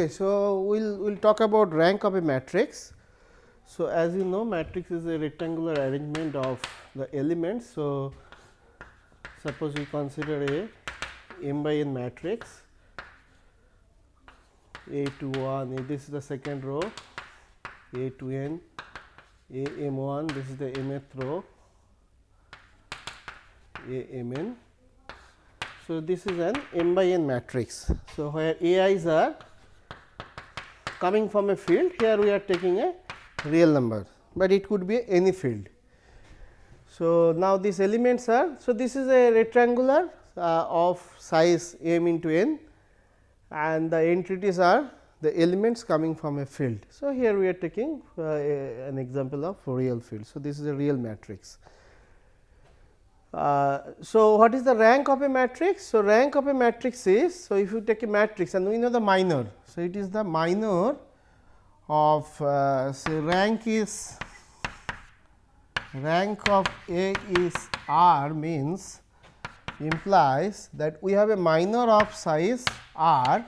Okay, so we'll talk about rank of a matrix. So, as you know, matrix is a rectangular arrangement of the elements. So, suppose we consider a m by n matrix A to 1, this is the second row, A to n, A m 1, this is the mth row, A m n. So, this is an m by n matrix. So, where A i's are coming from a field, here we are taking a real number, but it could be any field. So, now these elements are, so this is a rectangular of size m into n, and the entities are the elements coming from a field. So, here we are taking an example of real field. So, this is a real matrix. So, what is the rank of a matrix? So, rank of a matrix is, so if you take a matrix and we know the minor. So, it is the minor of say rank of A is R, means implies that we have a minor of size R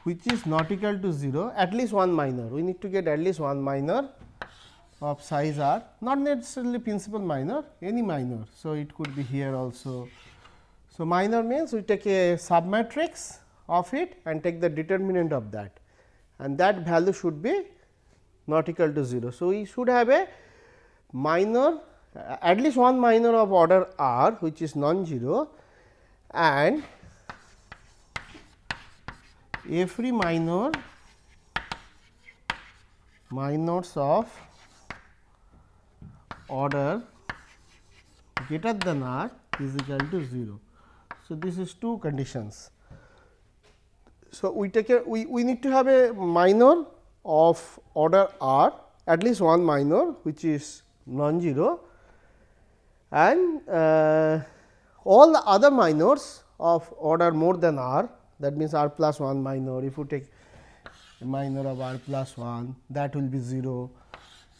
which is not equal to 0, at least one minor. We need to get at least one minor of size R, not necessarily principal minor, any minor. So, it could be here also. So, minor means we take a submatrix of it and take the determinant of that, and that value should be not equal to 0. So, we should have a minor, at least one minor of order R which is non-zero, and every minors of order greater than R is equal to 0. So, this is two conditions. So, we take a we need to have a minor of order R, at least one minor which is non-zero, and all the other minors of order more than R, that means R plus 1 minor. If you take a minor of R plus 1, that will be 0,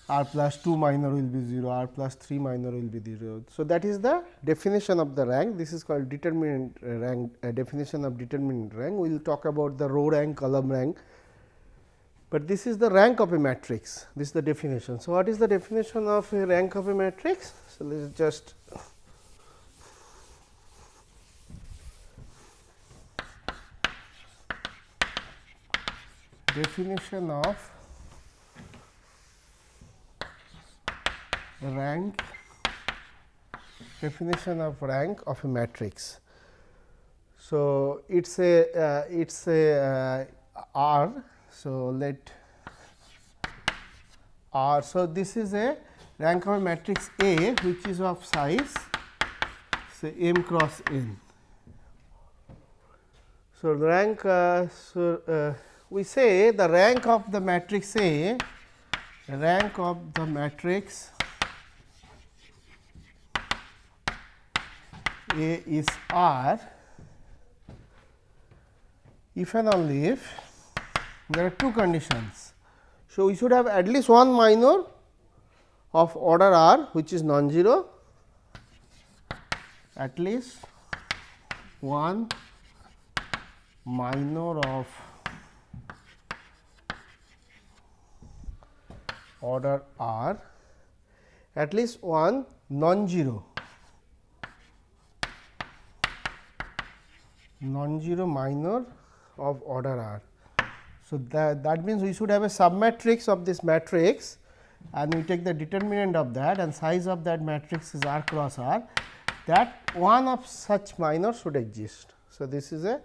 R plus 2 minor will be 0, R plus 3 minor will be 0. So, that is the definition of the rank. This is called determinant rank, definition of determinant rank. We will talk about the row rank, column rank, but this is the rank of a matrix. This is the definition. So, what is the definition of a rank of a matrix? So, let us just definition of rank of a matrix. So, it is a R. So, let R. So, this is a rank of a matrix A which is of size say m cross n. So, rank we say the rank of the matrix A, rank of the matrix A is R if and only if there are two conditions. So, we should have at least one minor of order R which is non-zero, at least one minor of order R, at least one non-zero minor of order R. So, that means we should have a submatrix of this matrix, and we take the determinant of that, and size of that matrix is R cross R, that one of such minor should exist. So, this is a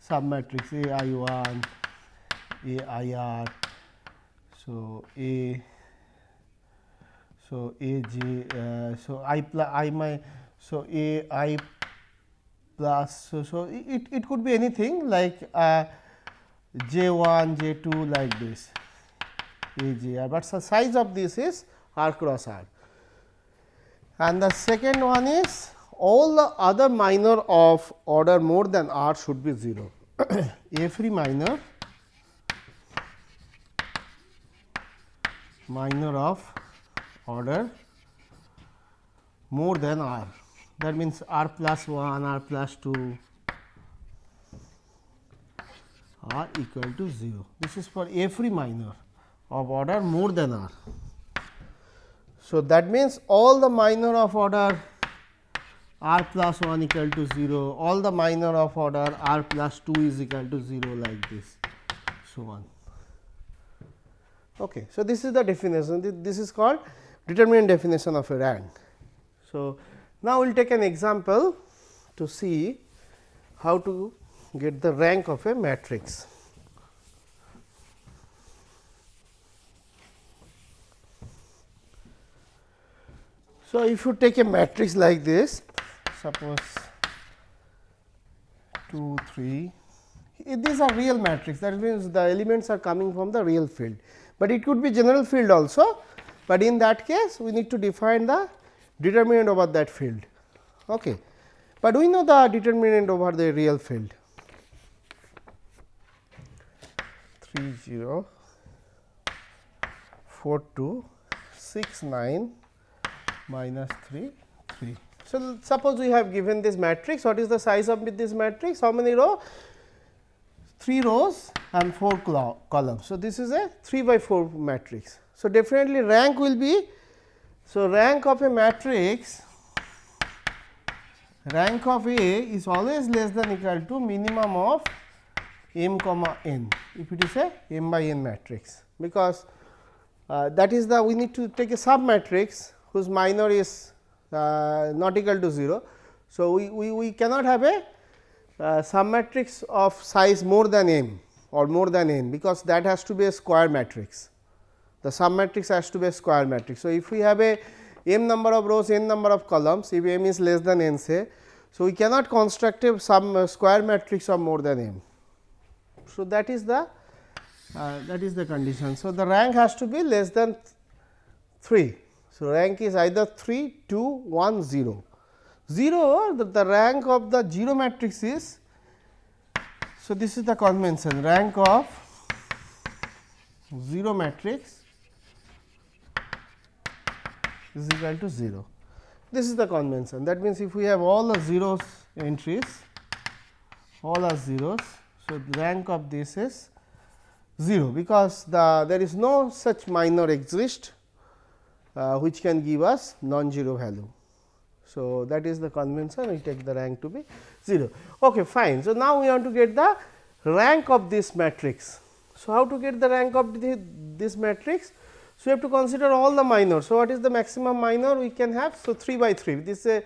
submatrix A I 1, A I R. So, A J, so I plus I my, so A I plus, so it could be anything like J 1, J 2 like this, A J R, but the size of this is R cross R. And the second one is all the other minor of order more than R should be 0. Every minor of order more than R, that means R plus 1, R plus 2, r equal to 0. This is for every minor of order more than r. So, that means all the minor of order r plus 1 equal to 0, all the minor of order r plus 2 is equal to 0 like this, so on. Okay. So, this is the definition, this is called determinant definition of a rank. So, now we will take an example to see how to get the rank of a matrix. So, if you take a matrix like this, suppose 2, 3, these are real matrix, that means the elements are coming from the real field, but it could be general field also, but in that case we need to define the determinant over that field. Okay. But we know the determinant over the real field 3 0 4 2 6 9 minus 3 3. So, suppose we have given this matrix, what is the size of this matrix? How many rows? 3 rows and 4 columns. So, this is a 3 by 4 matrix. So, definitely rank will be, so rank of a matrix, rank of A is always less than equal to minimum of m comma n, if it is a m by n matrix, because that is the, we need to take a sub matrix whose minor is not equal to 0. So, we cannot have a submatrix of size more than m or more than n, because that has to be a square matrix. The submatrix has to be a square matrix. So, if we have a m number of rows, n number of columns, if m is less than n say, so we cannot construct a square matrix of more than m. So, that is the condition. So, the rank has to be less than 3. So, rank is either 3, 2, 1, 0. 0, the rank of the 0 matrix is, so this is the convention, rank of 0 matrix is equal to 0. This is the convention. That means, if we have all the zeros entries, all are zeros. So, the rank of this is 0, because there is no such minor exist which can give us non-zero value. So, that is the convention, we take the rank to be 0. Okay, fine. So, now we want to get the rank of this matrix. So, how to get the rank of this matrix? So, we have to consider all the minors. So, what is the maximum minor we can have? So, 3 by 3, this is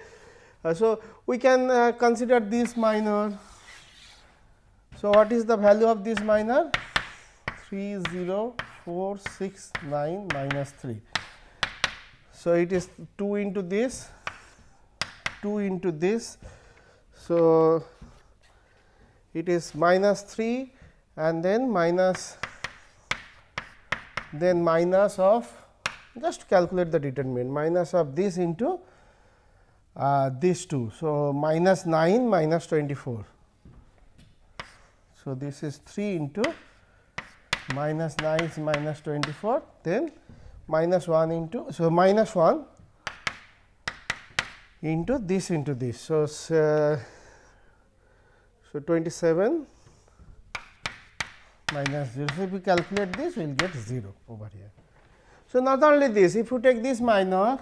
so we can consider this minor. So, what is the value of this minor? 3 0 4 6 9 minus 3. So, it is 2 into this, 2 into this. So, it is minus 3 and then minus of, just calculate the determinant, minus of this into these two. So, minus 9 minus 24. So, this is 3 into minus 9 is minus 24, then minus 1 into, so minus 1 into this into this. So, 27 minus 0. So, if we calculate this, we will get 0 over here. So, not only this, if you take this minor,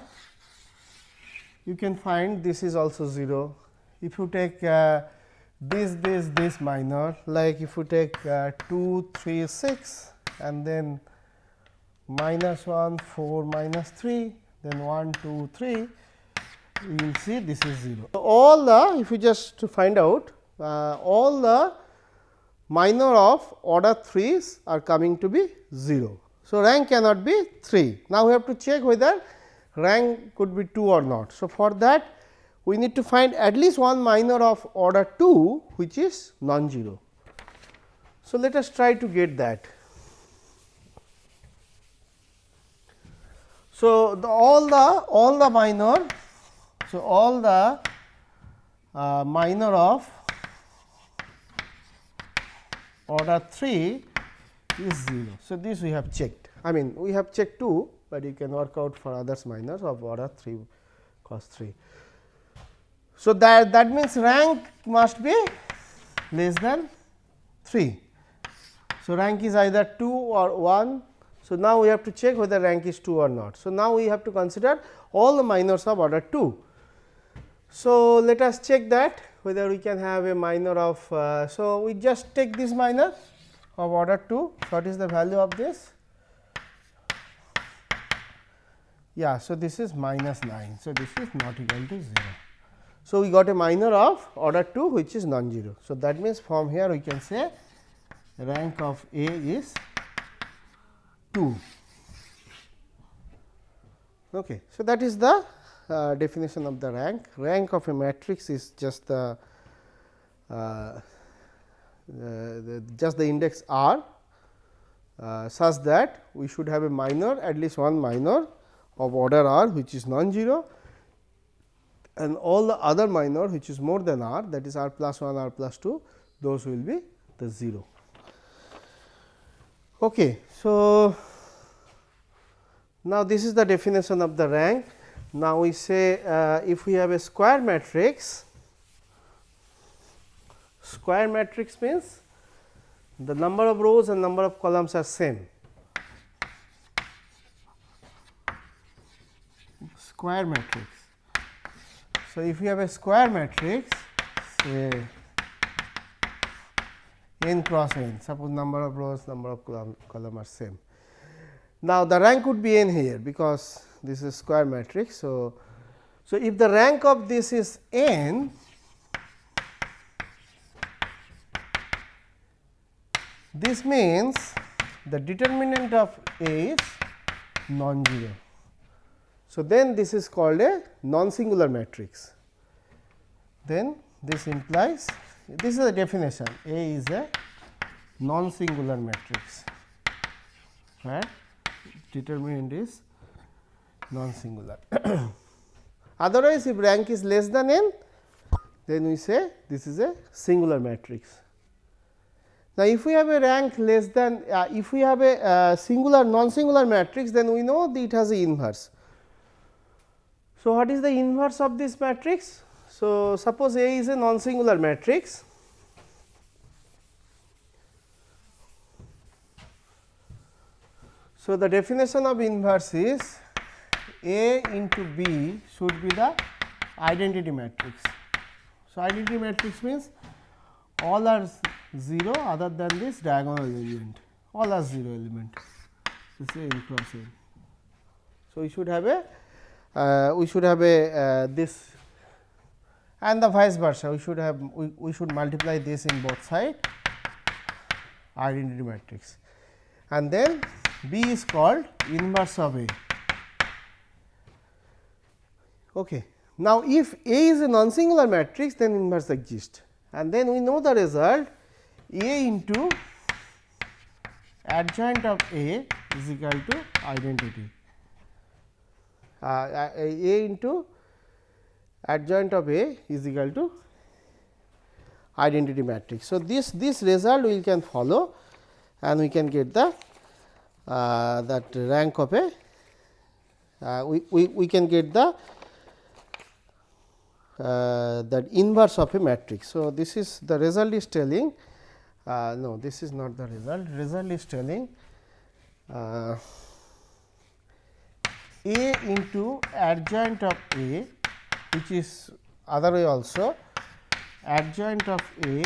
you can find this is also 0. If you take this minor, like if you take 2, 3, 6 and then minus 1, 4, minus 3, then 1, 2, 3, you will see this is 0. So, all the, if you just to find out, all the minor of order 3s are coming to be 0. So, rank cannot be 3. Now, we have to check whether rank could be 2 or not. So, for that we need to find at least one minor of order 2 which is non-zero. So, let us try to get that. So, all the minor, so all the minor of order 3 is 0. So, this we have checked. I mean, we have checked 2, but you can work out for others minors of order 3 cos 3. So, that means rank must be less than 3. So, rank is either 2 or 1. So, now we have to check whether rank is 2 or not. So, now we have to consider all the minors of order 2. So, let us check that whether we can have a minor of. So, we just take this minor of order 2. So, what is the value of this? Yeah, so this is minus 9. So, this is not equal to 0. So, we got a minor of order 2 which is non-zero. So, that means from here we can say rank of A is 2. Okay. So, that is the definition of the rank. Rank of a matrix is just the index R such that we should have a minor, at least one minor of order R which is non-zero, and all the other minor which is more than R, that is R plus 1, R plus 2, those will be the 0. Okay. So, now this is the definition of the rank. Now, we say if we have a square matrix means the number of rows and number of columns are same. Square matrix. So, if you have a square matrix, say n cross n, suppose number of rows, number of column are same. Now, the rank would be n here, because this is square matrix. So, if the rank of this is n, this means the determinant of A is non-zero. So, then this is called a non-singular matrix. Then this implies, this is the definition, A is a non-singular matrix, right? Determinant is non-singular. Otherwise, if rank is less than n, then we say this is a singular matrix. Now, if we have a rank less than, if we have a singular non-singular matrix, then we know that it has a inverse. So, what is the inverse of this matrix? So, suppose A is a non-singular matrix. So, the definition of inverse is A into B should be the identity matrix. So, identity matrix means all are 0 other than this diagonal element, all are 0 element, this is n cross n. So, we should have a this, and the vice versa, we should multiply this in both sides, identity matrix, and then B is called inverse of A. Okay. Now, if A is a non-singular matrix, then inverse exists, and then we know the result, A into adjoint of A is equal to identity. A into adjoint of A is equal to identity matrix. So, this result we can follow, and we can get the that rank of A, we can get the that inverse of a matrix. So, this is the result is telling, no, this is not the result is telling A into adjoint of A, which is other way also, adjoint of A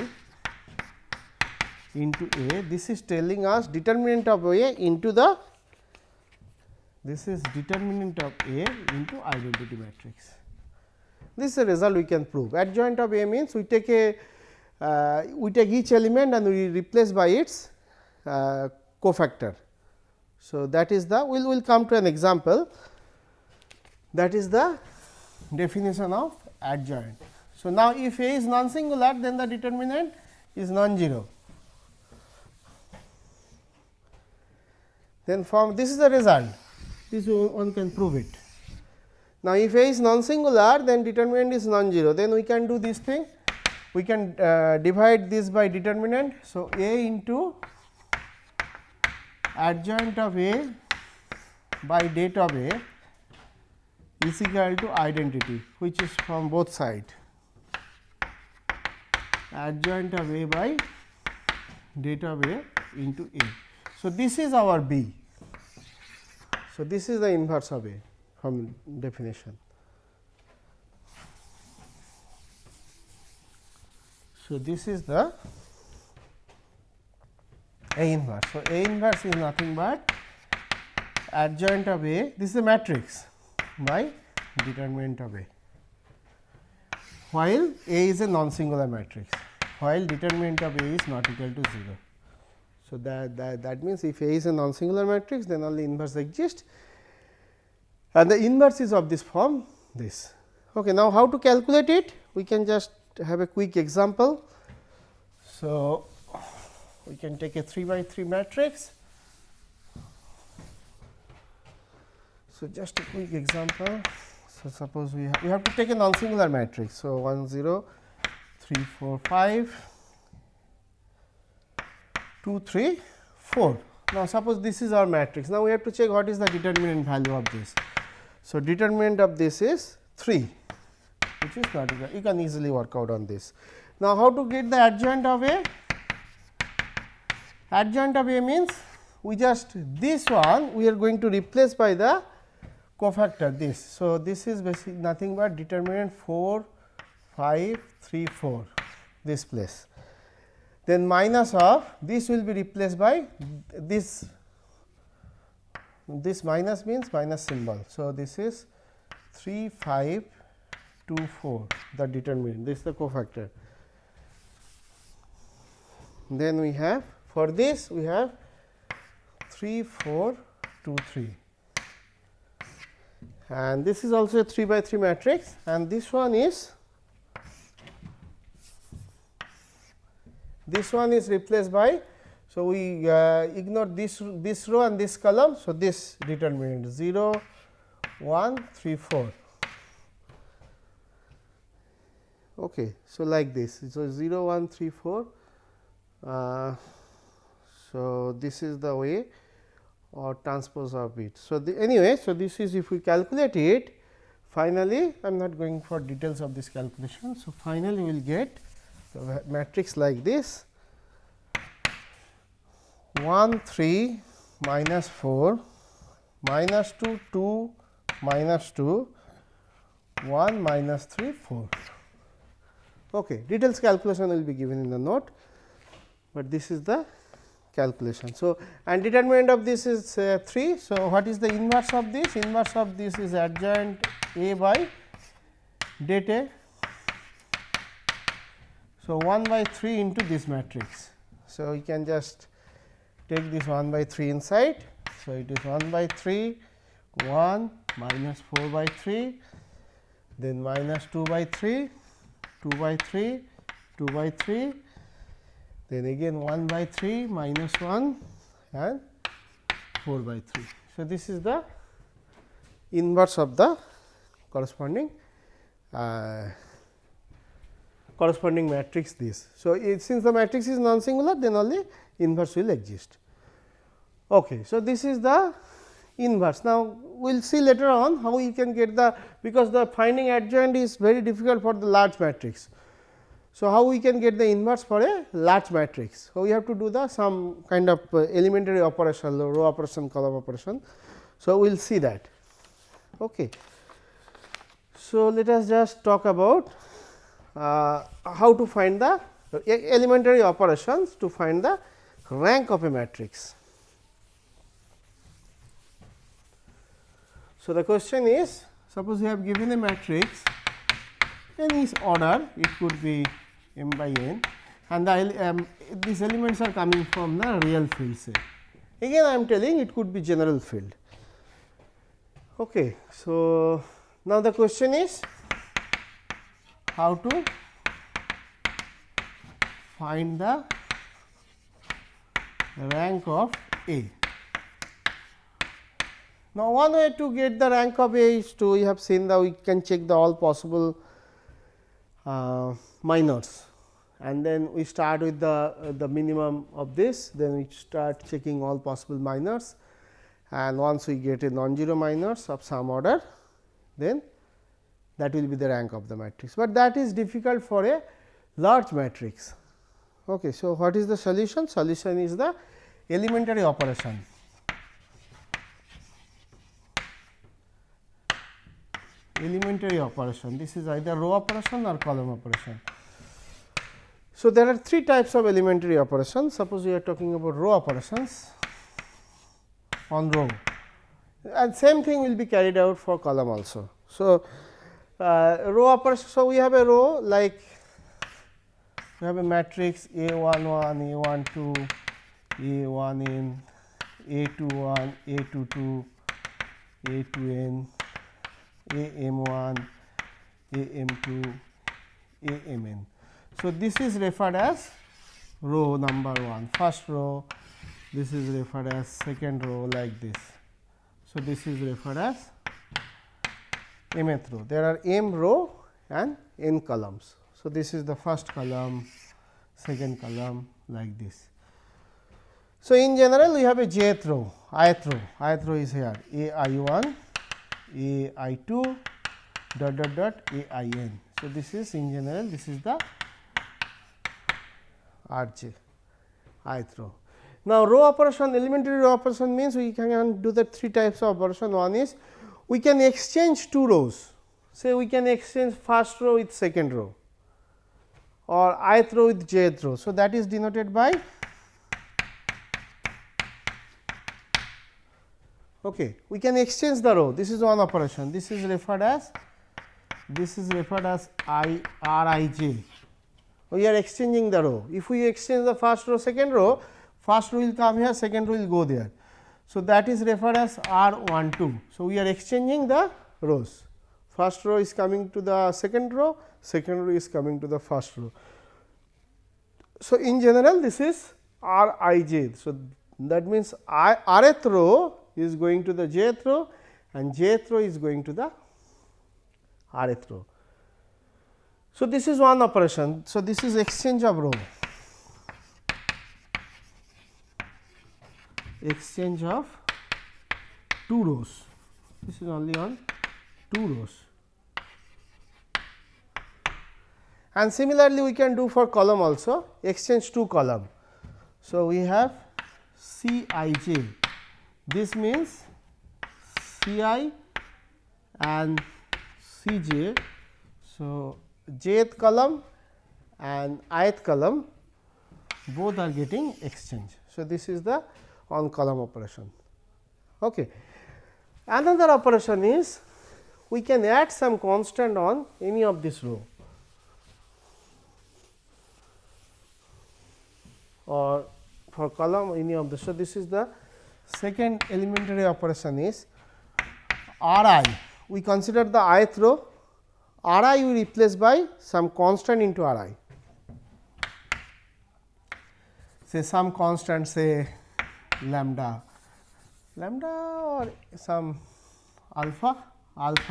into A, this is telling us determinant of A into the, this is determinant of A into identity matrix. This is a result we can prove. Adjoint of A means we take each element and we replace by its cofactor. So, that is the, we will come to an example, that is the definition of adjoint. So, now if A is non-singular, then the determinant is non-zero. Then from this is the result, this one can prove it. Now, if A is non-singular, then determinant is non-zero, then we can do this thing, we can divide this by determinant. So, A into adjoint of A by det of A is equal to identity, which is from both sides, adjoint of A by det of A into A. So, this is our B. So, this is the inverse of A from definition. So, this is the A inverse. So, A inverse is nothing but adjoint of A, this is a matrix by determinant of A, while A is a non-singular matrix, while determinant of A is not equal to 0. So, that means, if A is a non-singular matrix, then only inverse exists, and the inverse is of this form this. Okay, now, how to calculate it? We can just have a quick example. So, we can take a 3 by 3 matrix. So, just a quick example. So, suppose we have to take a non-singular matrix. So, 1 0 3 4 5 2 3 4. Now, suppose this is our matrix. Now, we have to check what is the determinant value of this. So, determinant of this is 3, which is not equal. You can easily work out on this. Now, how to get the adjoint of A? Adjoint of A means, we just this one we are going to replace by the cofactor this. So, this is basically nothing but determinant 4 5 3 4 this place. Then minus of this will be replaced by this minus means minus symbol. So, this is 3 5 2 4 the determinant, this is the cofactor. Then we have, for this we have 3 4 2 3, and this is also a 3 by 3 matrix, and this one is replaced by. So, we ignore this row and this column. So, this determinant 0 1 3 4. Okay. So, like this. So, 0 1 3 4. So, this is the way or transpose of it. So, anyway, so this is, if we calculate it, finally, I am not going for details of this calculation. So, finally, we will get the matrix like this 1 3 minus 4 minus 2 2 minus 2 1 minus 3 4. Okay. Details calculation will be given in the note, but this is the calculation. So, and determinant of this is 3. So, what is the inverse of this? Inverse of this is adjoint A by det A. So, 1 by 3 into this matrix. So, we can just take this 1 by 3 inside. So, it is 1 by 3 1 minus 4 by 3, then minus 2 by 3 2 by 3 2 by 3, then again 1 by 3 minus 1 and 4 by 3. So, this is the inverse of the corresponding matrix this. So, since the matrix is non-singular, then only inverse will exist. Okay. So, this is the inverse. Now, we will see later on how you can get the, because the finding adjoint is very difficult for the large matrix. So, how we can get the inverse for a large matrix? So, we have to do the some kind of elementary operation, row operation, column operation. So, we will see that. Okay. So, let us just talk about how to find the elementary operations to find the rank of a matrix. So, the question is, suppose you have given a matrix any order, it could be m by n, and these elements are coming from the real field set. Again I am telling it could be general field. Okay. So, now the question is how to find the rank of A. Now, one way to get the rank of A is to, we have seen that we can check the all possible minors, and then we start with the minimum of this, then we start checking all possible minors, and once we get a non-zero minors of some order, then that will be the rank of the matrix, but that is difficult for a large matrix. Okay. So, what is the solution? Solution is the elementary operation. Elementary operation. This is either row operation or column operation. So, there are three types of elementary operations. Suppose we are talking about row operations on row, and same thing will be carried out for column also. So, row operation. So, we have a row like we have a matrix A11, A12, A1n, A21, A22, A2n, AM1, AM2, AMN. So, this is referred as row number 1, first row, this is referred as second row like this. So, this is referred as mth row. There are m row and n columns. So, this is the first column, second column like this. So, in general we have a jth row, ith row. Ith row is here ai1, ai2 dot dot dot ain. So, this is in general this is the rj, ith row. Now, row operation, elementary row operation means we can do the three types of operation. One is we can exchange two rows, say we can exchange first row with second row or ith row with jth row. So, that is denoted by we can exchange the row. This is one operation. This is referred as rij. We are exchanging the row. If we exchange the first row, second row, first row will come here, second row will go there. So, that is referred as R12. So, we are exchanging the rows. First row is coming to the second row is coming to the first row. So, in general this is Rij. So, that means rth row is going to the jth row and jth row is going to the rth row. So, this is one operation. So, this is exchange of row, exchange of two rows. This is only on two rows. And similarly, we can do for column also, exchange two column. So, we have Cij. This means Ci and Cj. So, jth column and ith column both are getting exchanged. So, this is the on column operation. Okay. Another operation is we can add some constant on any of this row or for column any of this. So, this is the second elementary operation is Ri. We consider the ith row, Ri we replace by some constant into Ri. Say some constant, say lambda or some alpha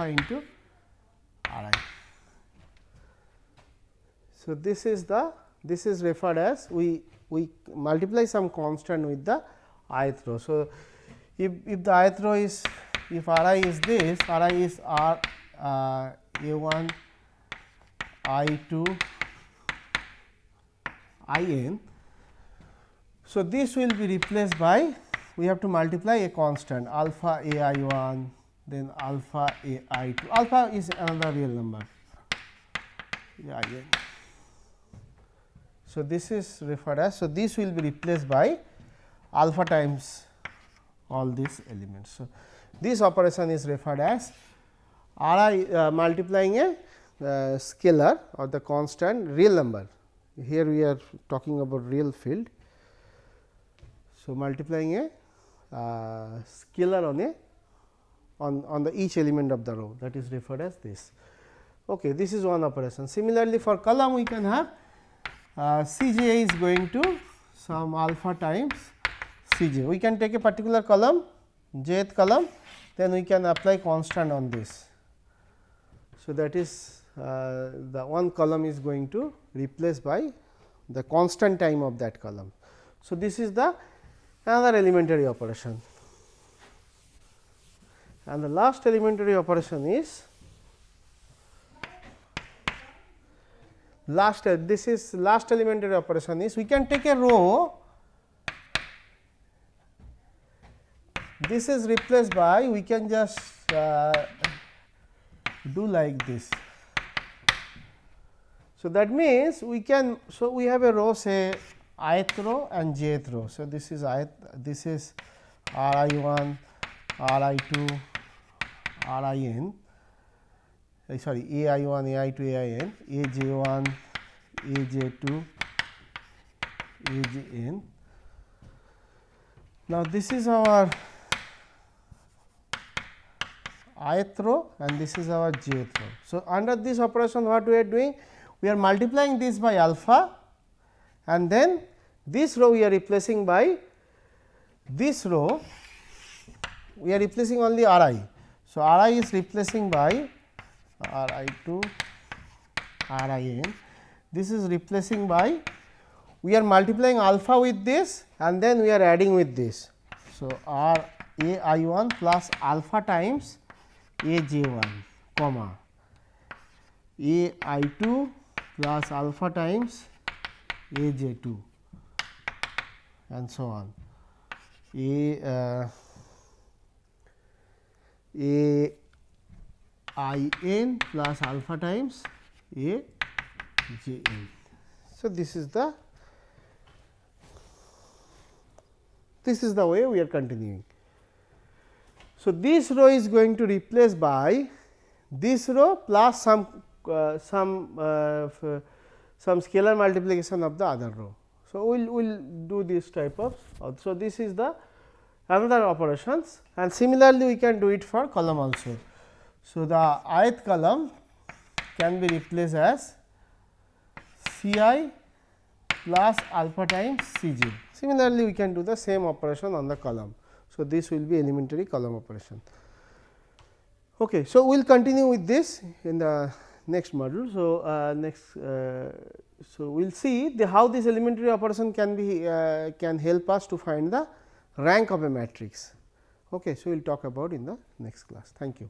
into Ri. So, this is referred as we multiply some constant with the ith row. So, if the ith row is if Ri is this, Ri is R A1, I2, In. So, this will be replaced by we have to multiply a constant alpha ai1, then alpha ai2. Alpha is another real number Ain. So, this is referred as. So, this will be replaced by alpha times all these elements. So, this operation is referred as Ri multiplying a scalar or the constant real number. Here we are talking about real field. So, multiplying a scalar on the each element of the row, that is referred as this. Okay, this is one operation. Similarly, for column we can have Cj is going to some alpha times Cj. We can take a particular column, jth column, then we can apply constant on this. So, that is the one column is going to replace by the constant time of that column. So, this is the another elementary operation. And the last elementary operation is this is last elementary operation is we can take a row this is replaced by, we can just do like this. So, that means we can, so we have a row, say ith row and jth row. So, this is this is r I 1, r I 2, r I n, sorry, a I 1, a I 2, a I n, a j 1, a j 2, a j n. Now, this is our ith row and this is our jth row. So, under this operation what we are doing? We are multiplying this by alpha and then this row we are replacing by this row, we are replacing only r I. So, r I is replacing by r I 2, r I n, this is replacing by, we are multiplying alpha with this and then we are adding with this. So, r a I 1 plus alpha times a j 1 comma a I 2 plus alpha times a j 2 and so on, a I n plus alpha times a j n. So, this is the way we are continuing. So, this row is going to replace by this row plus some scalar multiplication of the other row. So, we will do this type of. So, this is the another operations and similarly we can do it for column also. So, the ith column can be replaced as C I plus alpha times C j. Similarly, we can do the same operation on the column. So, this will be elementary column operation. Okay, so, we will continue with this in the next module. So, so we will see how this elementary operation can be can help us to find the rank of a matrix. Okay, so, we will talk about in the next class. Thank you.